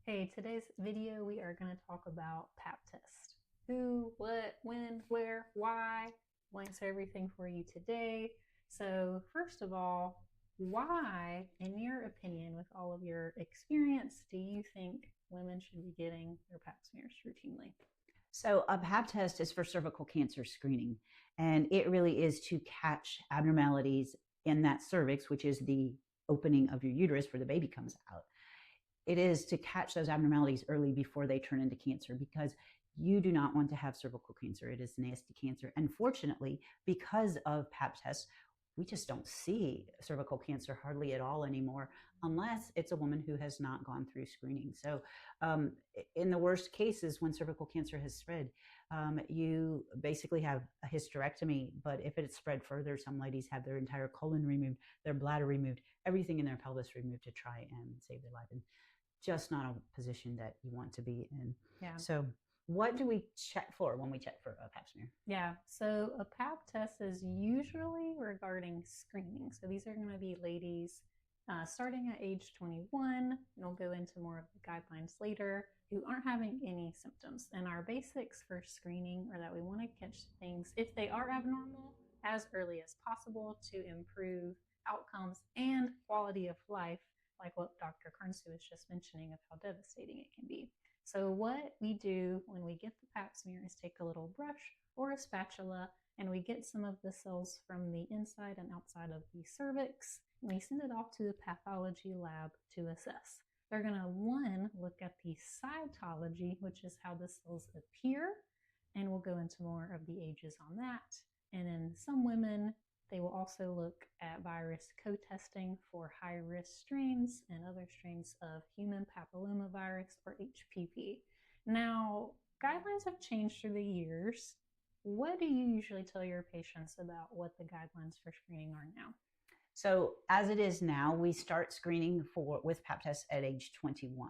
Hey, today's video we are going to talk about Pap test. Who, what, when, where, why. We'll answer everything for you today. So first of all, why, in your opinion, with all of your experience, do you think women should be getting their Pap smears routinely? So, a Pap test is for cervical cancer screening, and it really is to catch abnormalities in that cervix, which is the opening of your uterus where the baby comes out. It is to catch those abnormalities early before they turn into cancer, because you do not want to have cervical cancer. It is nasty cancer. And fortunately, because of Pap tests, we just don't see cervical cancer hardly at all anymore, unless it's a woman who has not gone through screening. So, um, in the worst cases, when cervical cancer has spread, you basically have a hysterectomy. But if it's spread further, some ladies have their entire colon removed, their bladder removed, everything in their pelvis removed to try and save their life. And just not a position that you want to be in. Yeah. So, what do we check for when we check for a Pap smear? Yeah, so a Pap test is usually regarding screening. So these are going to be ladies starting at age 21, and we'll go into more of the guidelines later, who aren't having any symptoms. And our basics for screening are that we want to catch things, if they are abnormal, as early as possible to improve outcomes and quality of life, like what Dr. Carnsew was just mentioning of how devastating it can be. So what we do when we get the Pap smear is take a little brush or a spatula, and we get some of the cells from the inside and outside of the cervix, and we send it off to the pathology lab to assess. They're going to, one, look at the cytology, which is how the cells appear, and we'll go into more of the ages on that. And in some women, they will also look at virus co-testing for high-risk strains and other strains of human papillomavirus, or HPV. Now, guidelines have changed through the years. What do you usually tell your patients about what the guidelines for screening are now? So, as it is now, we start screening with Pap tests at age 21.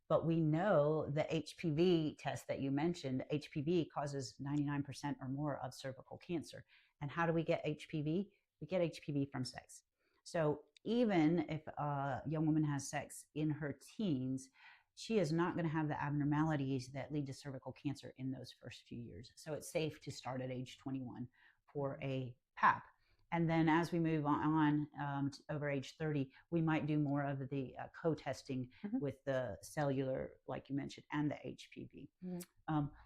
But we know the HPV test that you mentioned, HPV causes 99% or more of cervical cancer. And how do we get HPV? We get HPV from sex. So even if a young woman has sex in her teens, she is not going to have the abnormalities that lead to cervical cancer in those first few years. So it's safe to start at age 21 for a Pap. And then as we move on over age 30, we might do more of the co-testing with the cellular, like you mentioned, and the HPV.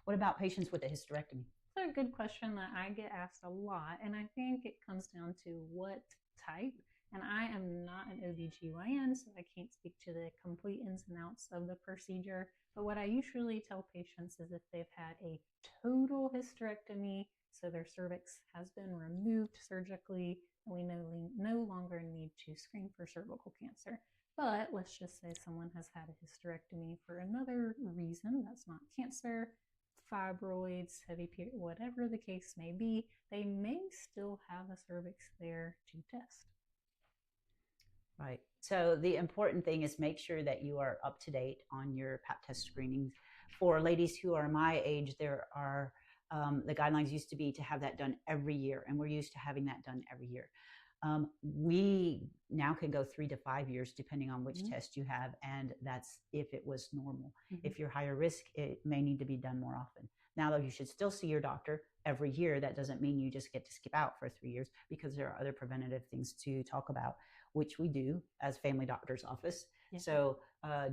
What about patients with a hysterectomy? That's a good question that I get asked a lot. And I think it comes down to what type. And I am not an OBGYN, so I can't speak to the complete ins and outs of the procedure. But what I usually tell patients is if they've had a total hysterectomy, so their cervix has been removed surgically, and we no longer need to screen for cervical cancer. But let's just say someone has had a hysterectomy for another reason that's not cancer, fibroids, heavy period, whatever the case may be, they may still have a cervix there to test. Right. So the important thing is make sure that you are up to date on your Pap test screenings. For ladies who are my age, there are the guidelines used to be to have that done every year, and we're used to having that done every year. We now can go 3 to 5 years depending on which test you have, and that's if it was normal. If you're higher risk, it may need to be done more often. Now, though, you should still see your doctor every year. That doesn't mean you just get to skip out for 3 years, because there are other preventative things to talk about, which we do as family doctor's office. So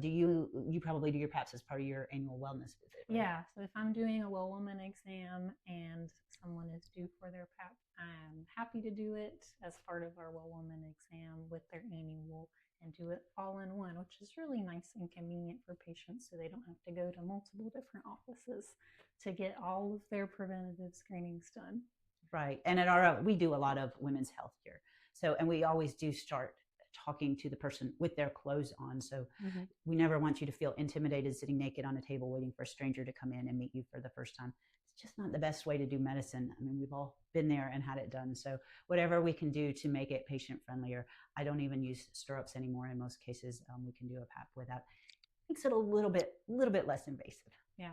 you probably do your Paps as part of your annual wellness visit, right? Yeah, so if I'm doing a well woman exam and someone is due for their Pap, I'm happy to do it as part of our well woman exam with their annual, and do it all in one, which is really nice and convenient for patients, so they don't have to go to multiple different offices to get all of their preventative screenings done. Right. And at our, we do a lot of women's health here. So, and we always do start talking to the person with their clothes on. So we never want you to feel intimidated sitting naked on a table waiting for a stranger to come in and meet you for the first time. It's just not the best way to do medicine. I mean, we've all been there and had it done. So whatever we can do to make it patient friendlier. I don't even use stirrups anymore in most cases. We can do a Pap without. Makes it a little bit less invasive. Yeah.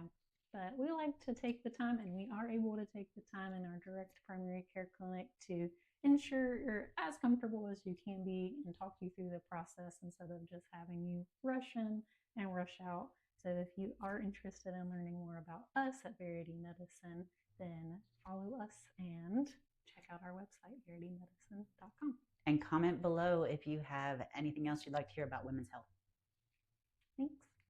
But we like to take the time, and we are able to take the time in our direct primary care clinic to ensure you're as comfortable as you can be and talk you through the process instead of just having you rush in and rush out. So if you are interested in learning more about us at Verity Medicine, then follow us and check out our website, veritymedicine.com. And comment below if you have anything else you'd like to hear about women's health. Thanks.